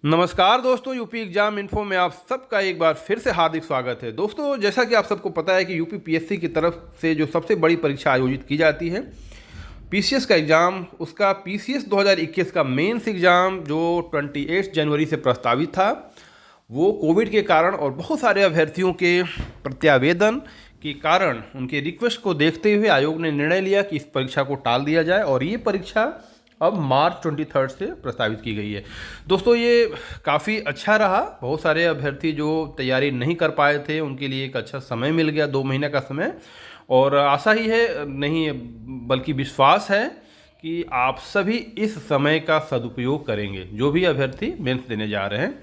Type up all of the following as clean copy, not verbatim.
नमस्कार दोस्तों, UP exam info में आप सबका एक बार फिर से हार्दिक स्वागत है। दोस्तों, जैसा कि आप सबको पता है कि यूपी पीएससी की तरफ से जो सबसे बड़ी परीक्षा आयोजित की जाती है पीसीएस का एग्ज़ाम, उसका पीसीएस 2021 का मेंस एग्ज़ाम जो 28 जनवरी से प्रस्तावित था, वो कोविड के कारण और बहुत सारे अभ्यर्थियों के प्रत्यावेदन के कारण उनके रिक्वेस्ट को देखते हुए आयोग ने निर्णय लिया कि इस परीक्षा को टाल दिया जाए और ये परीक्षा अब मार्च 23 से प्रस्तावित की गई है। दोस्तों, ये काफ़ी अच्छा रहा। बहुत सारे अभ्यर्थी जो तैयारी नहीं कर पाए थे उनके लिए एक अच्छा समय मिल गया, 2 महीने का समय। और आशा ही है, नहीं बल्कि विश्वास है कि आप सभी इस समय का सदुपयोग करेंगे। जो भी अभ्यर्थी मेंस देने जा रहे हैं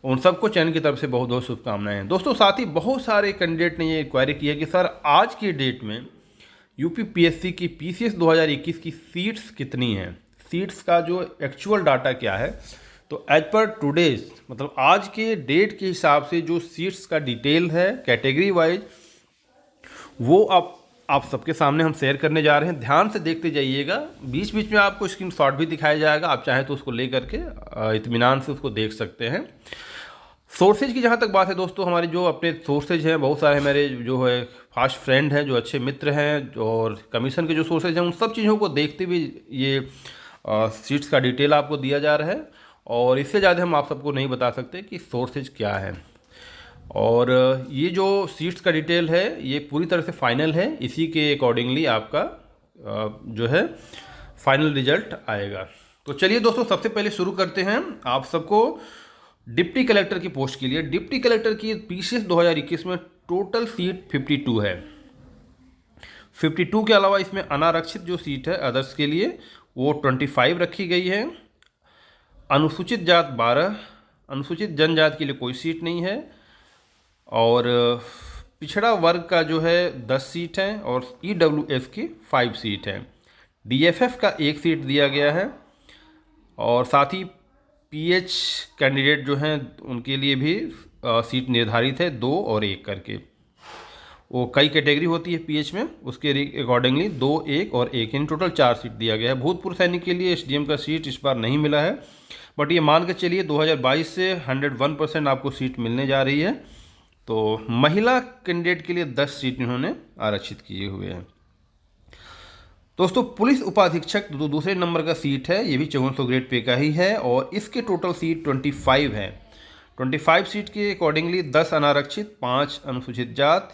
उन सबको चयन की तरफ से बहुत बहुत शुभकामनाएं हैं। दोस्तों, साथ ही बहुत सारे कैंडिडेट ने ये इंक्वायरी की है कि सर, आज की डेट में यूपी पीएससी की पीसीएस 2021 की सीट्स कितनी हैं, सीट्स का जो एक्चुअल डाटा क्या है। तो एज पर टुडेज, मतलब आज के डेट के हिसाब से जो सीट्स का डिटेल है कैटेगरी वाइज, वो आप सबके सामने हम शेयर करने जा रहे हैं। ध्यान से देखते जाइएगा, बीच बीच में आपको स्क्रीनशॉट भी दिखाया जाएगा, आप चाहें तो उसको ले करके इत्मीनान से उसको देख सकते हैं। सोर्सेज की जहाँ तक बात है दोस्तों, हमारे जो अपने सोर्सेज हैं, बहुत सारे हमारे जो है फास्ट फ्रेंड हैं, जो अच्छे मित्र हैं, और कमीशन के जो सोर्सेज हैं, उन सब चीज़ों को देखते हुए ये सीट्स का डिटेल आपको दिया जा रहा है। और इससे ज़्यादा हम आप सबको नहीं बता सकते कि सोर्सेज क्या है। और ये जो सीट्स का डिटेल है ये पूरी तरह से फाइनल है, इसी के अकॉर्डिंगली आपका जो है फाइनल रिजल्ट आएगा। तो चलिए दोस्तों, सबसे पहले शुरू करते हैं आप सबको डिप्टी कलेक्टर की पोस्ट के लिए। डिप्टी कलेक्टर की पीसीएस 2021 में टोटल सीट 52 है। 52 के अलावा इसमें अनारक्षित जो सीट है अदर्स के लिए, वो 25 रखी गई है। अनुसूचित जात 12, अनुसूचित जनजाति के लिए कोई सीट नहीं है। और पिछड़ा वर्ग का जो है 10 सीट है, और ईडब्ल्यूएस की 5 सीट है। डीएफएफ का 1 सीट दिया गया है। और साथ ही पीएच कैंडिडेट जो हैं उनके लिए भी सीट निर्धारित है, 2 और 1 करके। वो कई कैटेगरी होती है पीएच में, उसके अकॉर्डिंगली 2, 1 और 1 इन टोटल 4 सीट दिया गया है। भूतपूर्व सैनिक के लिए एसडीएम का सीट इस बार नहीं मिला है, बट ये मान के चलिए 2022 से 101% आपको सीट मिलने जा रही है। तो महिला कैंडिडेट के लिए 10 सीट इन्होंने आरक्षित किए हुए हैं। दोस्तों, पुलिस उपाधीक्षक दूसरे नंबर का सीट है, ये भी 5400 ग्रेड पे का ही है, और इसके टोटल सीट 25 है। 25 सीट के अकॉर्डिंगली 10 अनारक्षित, 5 अनुसूचित जात,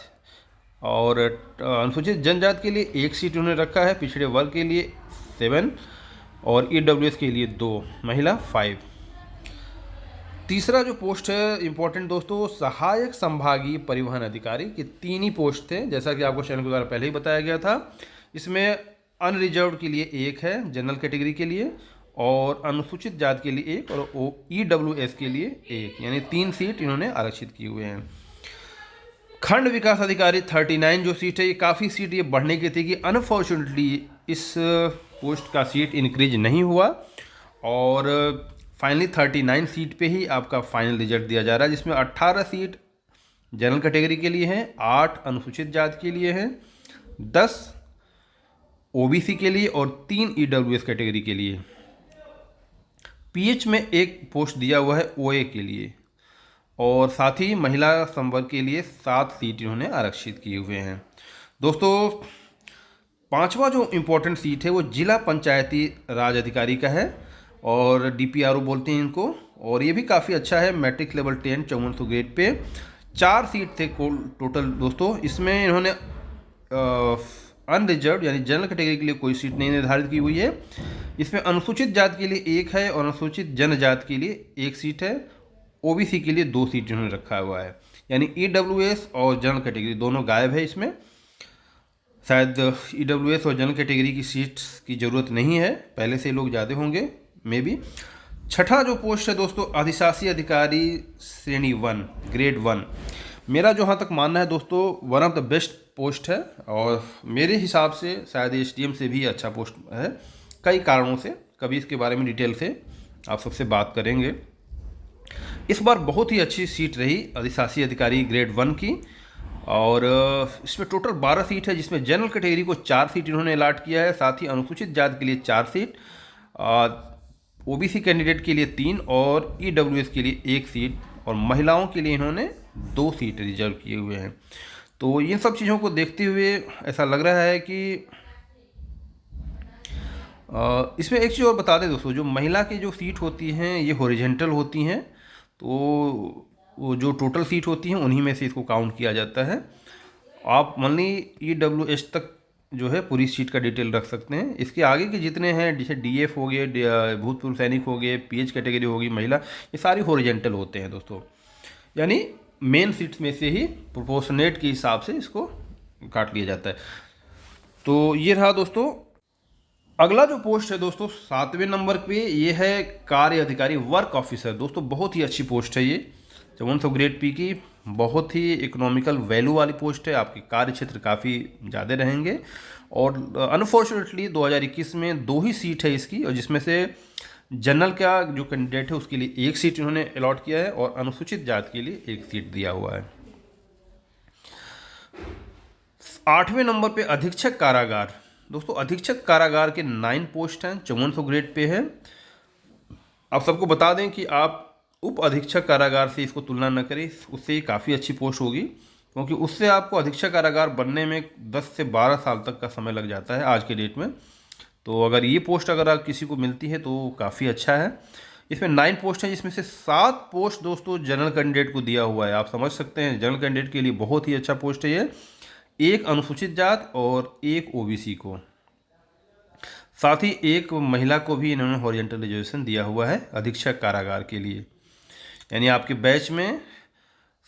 और अनुसूचित जनजाति के लिए 1 सीट उन्होंने रखा है, पिछड़े वर्ग के लिए 7, और ईडब्ल्यूएस के लिए 2, महिला 5। तीसरा जो पोस्ट है इम्पोर्टेंट दोस्तों, सहायक संभागीय परिवहन अधिकारी के 3 ही पोस्ट थे, जैसा कि आपको चैनल के द्वारा पहले ही बताया गया था। इसमें अनरिजर्व्ड के लिए 1 है, जनरल कैटेगरी के लिए, और अनुसूचित जाति के लिए 1, और ईडब्ल्यूएस के लिए 1, यानी 3 सीट इन्होंने आरक्षित किए हुए हैं। खंड विकास अधिकारी 39 जो सीट है, ये काफ़ी सीट ये बढ़ने की थी कि अनफॉर्चुनेटली इस पोस्ट का सीट इंक्रीज नहीं हुआ, और फाइनली 39 सीट पे ही आपका फाइनल रिजल्ट दिया जा रहा है, जिसमें 18 सीट जनरल कैटेगरी के लिए हैं, 8 अनुसूचित जाति के लिए हैं, 10 ओबीसी के लिए, और 3 ईडब्ल्यूएस कैटेगरी के लिए। पीएच में 1 पोस्ट दिया हुआ है ओए के लिए, और साथ ही महिला संवर्ग के लिए 7 सीट इन्होंने आरक्षित किए हुए हैं। दोस्तों, 5वां जो इम्पोर्टेंट सीट है वो जिला पंचायती राज अधिकारी का है, और डीपीआरओ बोलते हैं इनको, और ये भी काफ़ी अच्छा है, matric level 10 5400 grade pay. 4 seat थे टोटल दोस्तों। इसमें इन्होंने अनरिजर्व यानी जनरल कैटेगरी के लिए कोई सीट नहीं निर्धारित की हुई है। इसमें अनुसूचित जाति के लिए 1 है, और अनुसूचित जनजाति के लिए 1 सीट है। ओबीसी के लिए 2 सीट इन्होंने रखा हुआ है, यानी ईडब्ल्यूएस और जनरल कैटेगरी दोनों गायब है इसमें। शायद ईडब्ल्यूएस और जनरल कैटेगरी की सीट्स की ज़रूरत नहीं है, पहले से लोग ज़्यादा होंगे मे बी। 6ठा जो पोस्ट है दोस्तों, अधिशासी अधिकारी श्रेणी 1 ग्रेड 1। मेरा जहाँ तक मानना है दोस्तों, one of the best post है, और मेरे हिसाब से शायद एसडीएम से भी अच्छा पोस्ट है, कई कारणों से। कभी इसके बारे में डिटेल से आप सबसे बात करेंगे। इस बार बहुत ही अच्छी सीट रही अधिशासी अधिकारी ग्रेड 1 की, और इसमें टोटल 12 सीट है, जिसमें जनरल कैटेगरी को 4 सीट इन्होंने अलाट किया है, साथ ही अनुसूचित जाति के लिए 4 सीट, ओबीसी कैंडिडेट के लिए 3 और ईडब्ल्यूएस के लिए 1 सीट, और महिलाओं के लिए इन्होंने 2 सीट रिजर्व किए हुए हैं। तो इन सब चीज़ों को देखते हुए ऐसा लग रहा है कि इसमें एक चीज़ और बता दें दोस्तों, जो महिला की जो सीट होती हैं ये हॉरिजेंटल होती हैं, तो वो जो टोटल सीट होती हैं उन्हीं में से इसको काउंट किया जाता है। आप मान ली ईडब्ल्यूएस तक जो है पूरी सीट का डिटेल रख सकते हैं। इसके आगे के जितने हैं, जैसे डीएफ हो गए, भूतपूर्व सैनिक हो गए, पीएच कैटेगरी होगी, महिला, ये सारी हॉरिजेंटल होते हैं दोस्तों। यानी मेन सीट्स में से ही प्रोपोर्शनेट के हिसाब से इसको काट लिया जाता है। तो ये रहा दोस्तों। अगला जो पोस्ट है दोस्तों 7वें नंबर पे, ये है कार्य अधिकारी वर्क ऑफिसर। दोस्तों बहुत ही अच्छी पोस्ट है ये, 5400 ग्रेड पी की, बहुत ही इकोनॉमिकल वैल्यू वाली पोस्ट है। आपके कार्य क्षेत्र काफ़ी ज़्यादा रहेंगे, और अनफॉर्चुनेटली 2021 में 2 ही सीट है इसकी, और जिसमें से जनरल का जो कैंडिडेट है उसके लिए 1 सीट इन्होंने अलॉट किया है, और अनुसूचित जाति के लिए 1 सीट दिया हुआ है। 8वें नंबर पे अधीक्षक कारागार। दोस्तों अधीक्षक कारागार के 9 पोस्ट हैं, 5400 ग्रेड पे है। आप सबको बता दें कि आप उप अधीक्षक कारागार से इसको तुलना न करें, उससे काफ़ी अच्छी पोस्ट होगी, क्योंकि उससे आपको अधीक्षक कारागार बनने में 10 से 12 साल तक का समय लग जाता है आज के डेट में। तो अगर ये पोस्ट अगर आप किसी को मिलती है तो काफ़ी अच्छा है। इसमें 9 पोस्ट हैं, जिसमें से 7 पोस्ट दोस्तों जनरल कैंडिडेट को दिया हुआ है। आप समझ सकते हैं जनरल कैंडिडेट के लिए बहुत ही अच्छा पोस्ट है ये, 1 अनुसूचित जाति और 1 ओबीसी को, साथ ही 1 महिला को भी इन्होंने हॉरिजॉन्टल रिजर्वेशन दिया हुआ है अधीक्षक कारागार के लिए। यानी आपके बैच में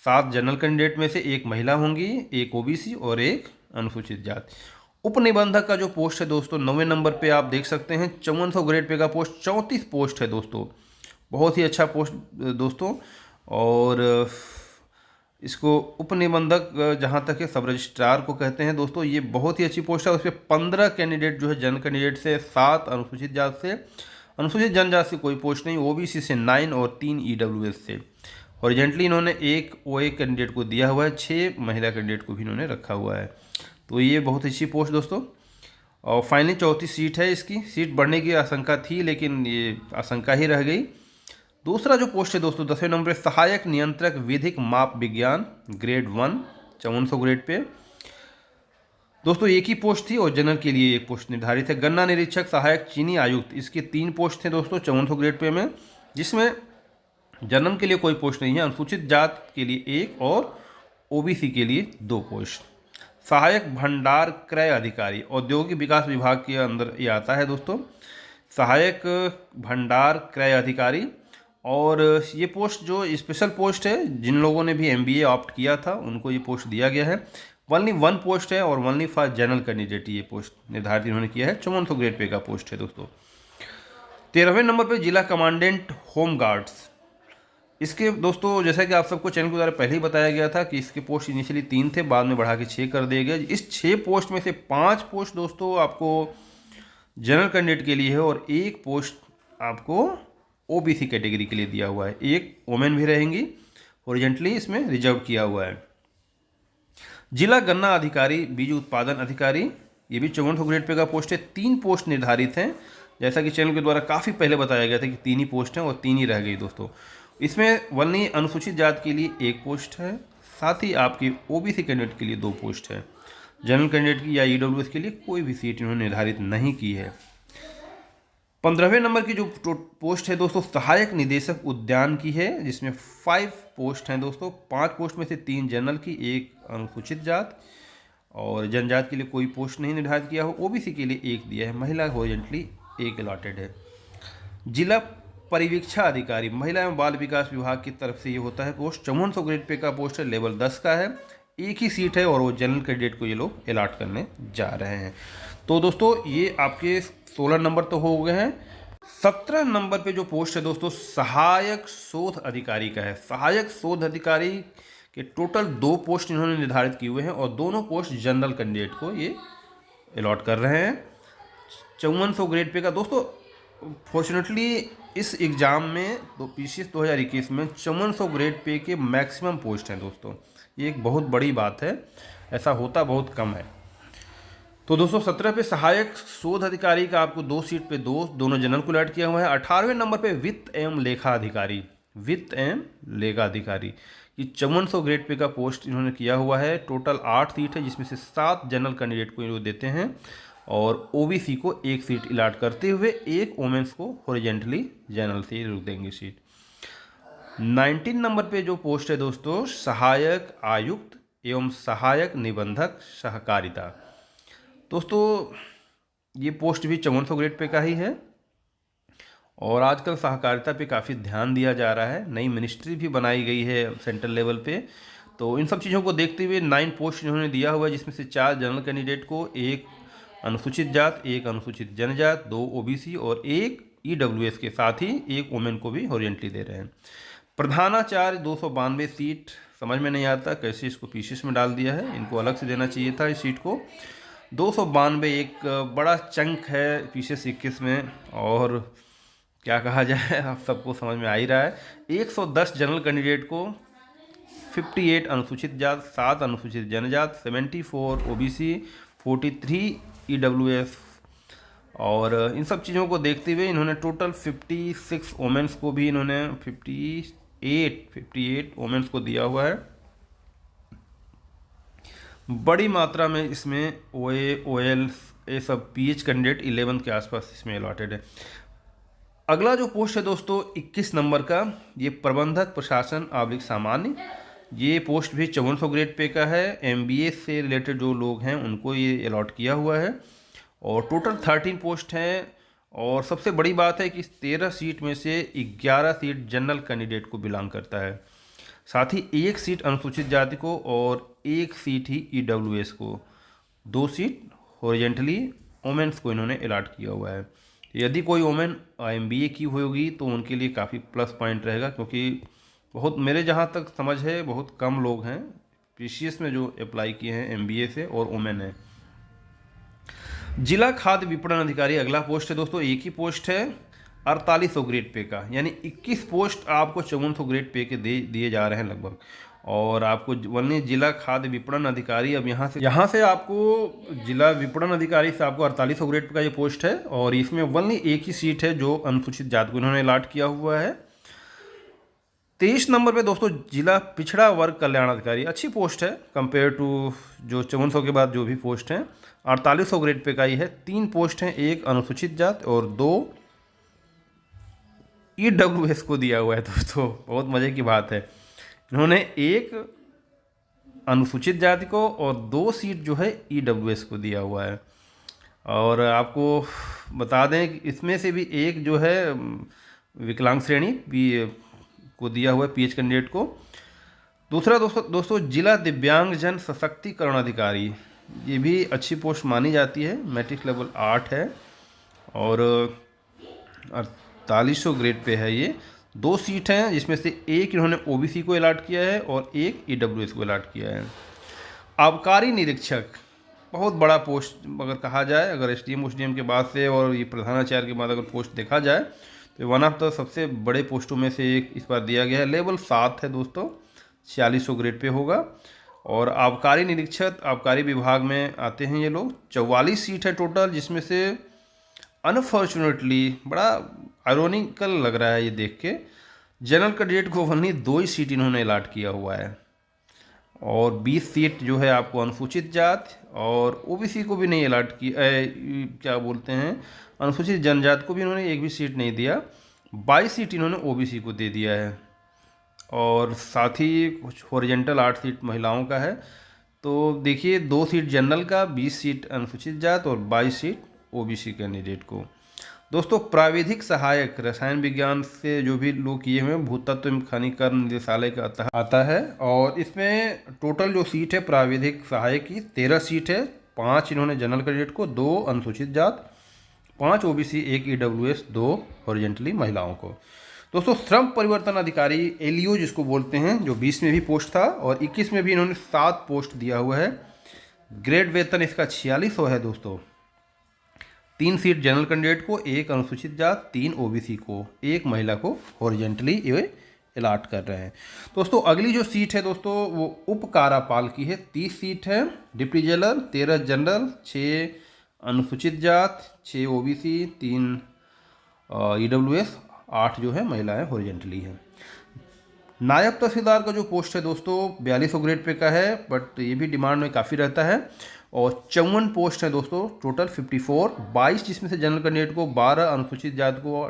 7 जनरल कैंडिडेट में से 1 महिला होंगी, 1 ओबीसी और 1 अनुसूचित जाति। उप निबंधक का जो पोस्ट है दोस्तों 9वें नंबर पे आप देख सकते हैं, 5400 ग्रेड पे का पोस्ट, 34 पोस्ट है दोस्तों, बहुत ही अच्छा पोस्ट दोस्तों। और इसको उप निबंधक जहाँ तक है सब रजिस्ट्रार को कहते हैं दोस्तों, ये बहुत ही अच्छी पोस्ट है। उस पर 15 कैंडिडेट जो है जनरल कैंडिडेट से, 7 अनुसूचित जाति से, अनुसूचित जनजाति से कोई पोस्ट नहीं, ओबीसी से 9 और 3 ईडब्ल्यूएस से। हॉरिजॉन्टली इन्होंने 1 ओए कैंडिडेट को दिया हुआ है, 6 महिला कैंडिडेट को भी इन्होंने रखा हुआ है। तो ये बहुत अच्छी पोस्ट दोस्तों। और फाइनली 34 सीट है इसकी, सीट बढ़ने की आशंका थी लेकिन ये आशंका ही रह गई। दूसरा जो पोस्ट है दोस्तों 10वें नंबर पर, सहायक नियंत्रक विधिक माप विज्ञान ग्रेड 1, 5400 ग्रेड पे दोस्तों 1 ही पोस्ट थी, और जनरल के लिए 1 पोस्ट निर्धारित है। गन्ना निरीक्षक सहायक चीनी आयुक्त, इसके 3 पोस्ट थे दोस्तों 5400 ग्रेड पे में, जिसमें जनरल के लिए कोई पोस्ट नहीं है, अनुसूचित जाति के लिए 1 और ओबीसी के लिए 2 पोस्ट। सहायक भंडार क्रय अधिकारी, औद्योगिक विकास विभाग के अंदर ये आता है दोस्तों, सहायक भंडार क्रय अधिकारी। और ये पोस्ट जो स्पेशल पोस्ट है, जिन लोगों ने भी एमबीए ऑप्ट किया था उनको ये पोस्ट दिया गया है। ओनली 1 पोस्ट है, और ओनली फॉर जनरल कैंडिडेट ये पोस्ट निर्धारित इन्होंने किया है, 5400 ग्रेड पे का पोस्ट है दोस्तों। 13वें नंबर पे जिला कमांडेंट होम गार्ड्स, इसके दोस्तों जैसा कि आप सबको चैनल के द्वारा पहले ही बताया गया था कि इसके पोस्ट इनिशियली 3 थे, बाद में बढ़ा के 6 कर दिए गए। इस 6 पोस्ट में से 5 पोस्ट दोस्तों आपको जनरल कैंडिडेट के लिए है, और 1 पोस्ट आपको ओबीसी कैटेगरी के लिए दिया हुआ है। 1 वोमेन भी रहेंगी, हॉरिजॉन्टली इसमें रिजर्व किया हुआ है। जिला गन्ना अधिकारी बीज उत्पादन अधिकारी, ये भी 5400 ग्रेड पे का पोस्ट है। 3 पोस्ट निर्धारित हैं, जैसा कि चैनल के द्वारा काफ़ी पहले बताया गया था कि 3 ही पोस्ट हैं, और 3 ही रह गई दोस्तों। इसमें वन्नी अनुसूचित जाति के लिए 1 पोस्ट है, साथ ही आपकी ओबीसी कैंडिडेट के लिए 2 पोस्ट है। जनरल कैंडिडेट की या ईडब्ल्यूएस के लिए कोई भी सीट इन्होंने निर्धारित नहीं की है। 15वें नंबर की जो पोस्ट है दोस्तों सहायक निदेशक उद्यान की है, जिसमें 5 पोस्ट हैं दोस्तों। 5 पोस्ट में से 3 जनरल की, 1 अनुसूचित जाति, और जनजाति के लिए कोई पोस्ट नहीं निर्धारित किया हो। ओबीसी के लिए 1 दिया है, महिला हॉरिजॉन्टली 1 अलॉटेड है। जिला परिवीक्षा अधिकारी, महिला एवं बाल विकास विभाग की तरफ से ये होता है पोस्ट, 5400 ग्रेड पे का पोस्ट है, लेवल 10 का है, 1 ही सीट है, और वो जनरल कैंडिडेट को ये लोग अलॉट करने जा रहे हैं। तो दोस्तों ये आपके 16 नंबर तो हो गए हैं। 17 नंबर पे जो पोस्ट है दोस्तों सहायक शोध अधिकारी का है। सहायक शोध अधिकारी के टोटल 2 पोस्ट इन्होंने निर्धारित किए हुए हैं, और दोनों पोस्ट जनरल कैंडिडेट को ये अलॉट कर रहे हैं। 5400 ग्रेड पे का दोस्तों, फॉर्चुनेटली इस एग्ज़ाम में तो पीसीएस 2021 में 5400 ग्रेड पे के मैक्सिमम पोस्ट हैं दोस्तों, ये एक बहुत बड़ी बात है, ऐसा होता बहुत कम है। तो 217 पे सहायक शोध अधिकारी का आपको 2 सीट पे दोनों जनरल को अलॉट किया हुआ है। 18वें नंबर पे वित्त एवं लेखा अधिकारी, वित्त एवं लेखा अधिकारी ये 5400 ग्रेड पे का पोस्ट इन्होंने किया हुआ है। टोटल 8 सीट है, जिसमें से 7 जनरल कैंडिडेट को इन्होंने देते हैं और ओबीसी को 1 सीट अलॉट करते हुए 1 वोमेंस को हॉरिजेंटली जनरल से रुक देंगे सीट। 19 नंबर पे जो पोस्ट है दोस्तों, सहायक आयुक्त एवं सहायक निबंधक सहकारिता। दोस्तों ये पोस्ट भी 5400 ग्रेड पे का ही है और आजकल सहकारिता पे काफ़ी ध्यान दिया जा रहा है। नई मिनिस्ट्री भी बनाई गई है सेंट्रल लेवल पे, तो इन सब चीज़ों को देखते हुए 9 पोस्ट इन्होंने दिया हुआ है, जिसमें से 4 जनरल कैंडिडेट को, 1 अनुसूचित जात, 1 अनुसूचित जनजात, 2 ओबीसी और 1 ईडब्ल्यूएस के साथ ही 1 वोमेन को भी हॉरिजेंटली दे रहे हैं। प्रधानाचार्य 292 सीट, समझ में नहीं आता कैसे इसको पीसीएस में डाल दिया है, इनको अलग से देना चाहिए था इस सीट को। 292 एक बड़ा चंक है पीसीएस 21 में, और क्या कहा जाए आप सबको समझ में आ ही रहा है। 110 जनरल कैंडिडेट को, 58 अनुसूचित जात, 7 अनुसूचित जनजात, 74 ओबीसी, 43 ईडब्ल्यूएस, और इन सब चीज़ों को देखते हुए इन्होंने टोटल 56 वोमेंस को भी इन्होंने 58 वोमेंस को दिया हुआ है। बड़ी मात्रा में इसमें ओएल ये सब पीएच कैंडिडेट 11 के आसपास इसमें अलॉटेड है। अगला जो पोस्ट है दोस्तों 21 नंबर का, ये प्रबंधक प्रशासन आविक सामान्य, ये पोस्ट भी 5400 ग्रेड पे का है। एमबीए से रिलेटेड जो लोग हैं उनको ये अलॉट किया हुआ है और टोटल 13 पोस्ट हैं। और सबसे बड़ी बात है कि इस 13 सीट में से 11 सीट जनरल कैंडिडेट को बिलोंग करता है, साथ ही 1 सीट अनुसूचित जाति को और 1 सीट ही ईडब्ल्यूएस को, 2 सीट हॉरिजेंटली वोमेन्स को इन्होंने अलॉट किया हुआ है। यदि कोई वोमेन एमबीए की होगी तो उनके लिए काफ़ी प्लस पॉइंट रहेगा, क्योंकि बहुत, मेरे जहाँ तक समझ है, बहुत कम लोग हैं पीसीएस में जो अप्लाई किए हैं एमबीए से और वोमेन है। जिला खाद्य विपणन अधिकारी अगला पोस्ट है दोस्तों, एक ही पोस्ट है 4800 ग्रेड पे का, यानी 21 पोस्ट आपको 5400 ग्रेड पे के दिए जा रहे हैं लगभग। और आपको वन्य जिला खाद्य विपणन अधिकारी, अब यहाँ से आपको जिला विपणन अधिकारी से आपको 4800 ग्रेड का ये पोस्ट है और इसमें वन्य एक ही सीट है जो अनुसूचित जाति को इन्होंने अलॉट किया हुआ है। 23 नंबर पे दोस्तों जिला पिछड़ा वर्ग कल्याण अधिकारी, अच्छी पोस्ट है कंपेयर टू जो 5400 के बाद जो भी पोस्ट हैं। 4800 ग्रेड पे का ही है, 3 पोस्ट हैं, 1 अनुसूचित जाति और 2 ईडब्ल्यूएस को दिया हुआ है। दोस्तों बहुत मज़े की बात है, इन्होंने 1 अनुसूचित जाति को और 2 सीट जो है ईडब्ल्यूएस को दिया हुआ है। और आपको बता दें कि इसमें से भी 1 जो है विकलांग श्रेणी भी को दिया हुआ है पीएच कैंडिडेट को। दूसरा दोस्तों जिला दिव्यांगजन सशक्तिकरण अधिकारी, ये भी अच्छी पोस्ट मानी जाती है, मैट्रिक लेवल 8 है और 4800 ग्रेड पे है ये। 2 सीट हैं जिसमें से 1 इन्होंने ओबीसी को अलॉट किया है और 1 ईडब्ल्यूएस को अलॉट किया है। आबकारी निरीक्षक, बहुत बड़ा पोस्ट अगर कहा जाए, अगर एसडीएम के बाद से और ये प्रधानाचार्य के बाद अगर पोस्ट देखा जाए तो वन ऑफ द सबसे बड़े पोस्टों में से एक इस बार दिया गया है। लेवल 7 है दोस्तों, 4600 ग्रेड पे होगा। और आबकारी निरीक्षक, आबकारी विभाग में आते हैं ये लोग। 44 सीट है टोटल, जिसमें से अनफॉर्चुनेटली बड़ा आयरोनिकल लग रहा है ये देख के, जनरल कैंडिडेट को वही 2 ही सीट इन्होंने अलॉट किया हुआ है और 20 सीट जो है आपको अनुसूचित जाति और ओबीसी को भी नहीं अलॉट की, क्या बोलते हैं, अनुसूचित जनजाति को भी इन्होंने 1 भी सीट नहीं दिया। 22 सीट इन्होंने ओबीसी को दे दिया है और साथ ही कुछ हॉरिजेंटल 8 सीट महिलाओं का है। तो देखिए 2 सीट जनरल का, 20 सीट अनुसूचित जाति और 22 सीट ओबीसी कैंडिडेट को। दोस्तों प्राविधिक सहायक रसायन विज्ञान से जो भी लोग किए हुए हैं, भूतत्व एवं खनिकर्म निदेशालय का आता है और इसमें टोटल जो सीट है प्राविधिक सहायक की 13 सीट है। 5 इन्होंने जनरल कैंडिडेट को, 2 अनुसूचित जाति, 5 ओबीसी, 1 ईडब्ल्यूएस, 2 हॉरिजेंटली महिलाओं को। दोस्तों श्रम परिवर्तन अधिकारी एलईओ जिसको बोलते हैं, जो 20 में भी पोस्ट था और 21 में भी इन्होंने 7 पोस्ट दिया हुआ है। ग्रेड वेतन इसका 4600 है दोस्तों। 3 सीट जनरल कैंडिडेट को, 1 अनुसूचित जाति, 3 ओबीसी को, 1 महिला को हॉरिजेंटली ये अलाट कर रहे हैं। दोस्तों अगली जो सीट है दोस्तों वो उप कारापाल की है, 30 सीट है। डिप्टी जेलर 13 जनरल, 6 अनुसूचित जात, 6 OBC, 3 EWS, 8 जो है महिलाएं हॉरिजेंटली हैं। नायब तहसीलदार का जो पोस्ट है दोस्तों 4200 ग्रेड पे का है, बट ये भी डिमांड में काफ़ी रहता है। और 54 पोस्ट है दोस्तों, टोटल 54, 22 जिसमें से जनरल कैंडिडेट को, 12 अनुसूचित जात को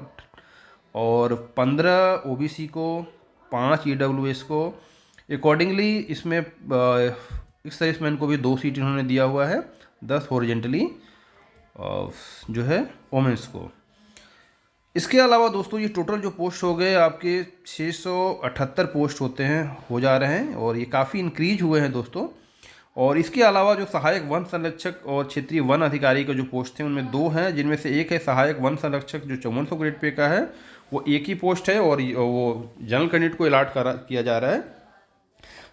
और 15 OBC को, 5 EWS को। अकॉर्डिंगली इसमें एक्स सर्विसमैन को भी 2 सीट इन्होंने दिया हुआ है, 10 हॉरिजेंटली जो है वोमेंस को। इसके अलावा दोस्तों ये टोटल जो पोस्ट हो गए आपके 678 पोस्ट होते हैं, हो जा रहे हैं, और ये काफ़ी इंक्रीज हुए हैं दोस्तों। और इसके अलावा जो सहायक वन संरक्षक और क्षेत्रीय वन अधिकारी का जो पोस्ट हैं उनमें 2 हैं, जिनमें से एक है सहायक वन संरक्षक जो 5400 ग्रेड पे का है, वो एक ही पोस्ट है और वो जनरल कैंडिडेट को अलाट किया जा रहा है।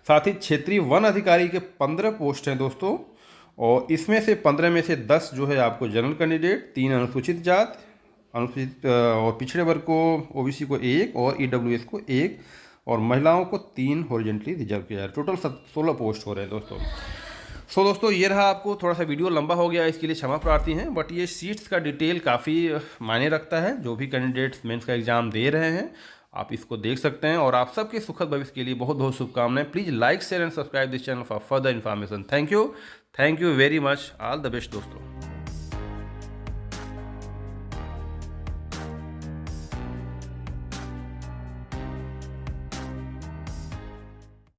साथ ही क्षेत्रीय वन अधिकारी के 15 पोस्ट हैं दोस्तों, और इसमें से 15 में से 10 जो है आपको जनरल कैंडिडेट, 3 अनुसूचित जात, अनुसूचित और पिछड़े वर्ग को OBC को 1 और EWS को 1 और महिलाओं को 3 हॉरिजेंटली रिजर्व किया है। टोटल 16 पोस्ट हो रहे हैं दोस्तों। सो दोस्तों ये रहा, आपको थोड़ा सा वीडियो लंबा हो गया, इसके लिए क्षमा प्रार्थी हैं, बट ये सीट्स का डिटेल काफ़ी मायने रखता है। जो भी कैंडिडेट्स मेंस का एग्जाम दे रहे हैं आप इसको देख सकते हैं, और आप सबके सुखद भविष्य के लिए बहुत बहुत शुभकामनाएं। Please like share and subscribe this channel for further information. Thank you very much, all the best दोस्तों।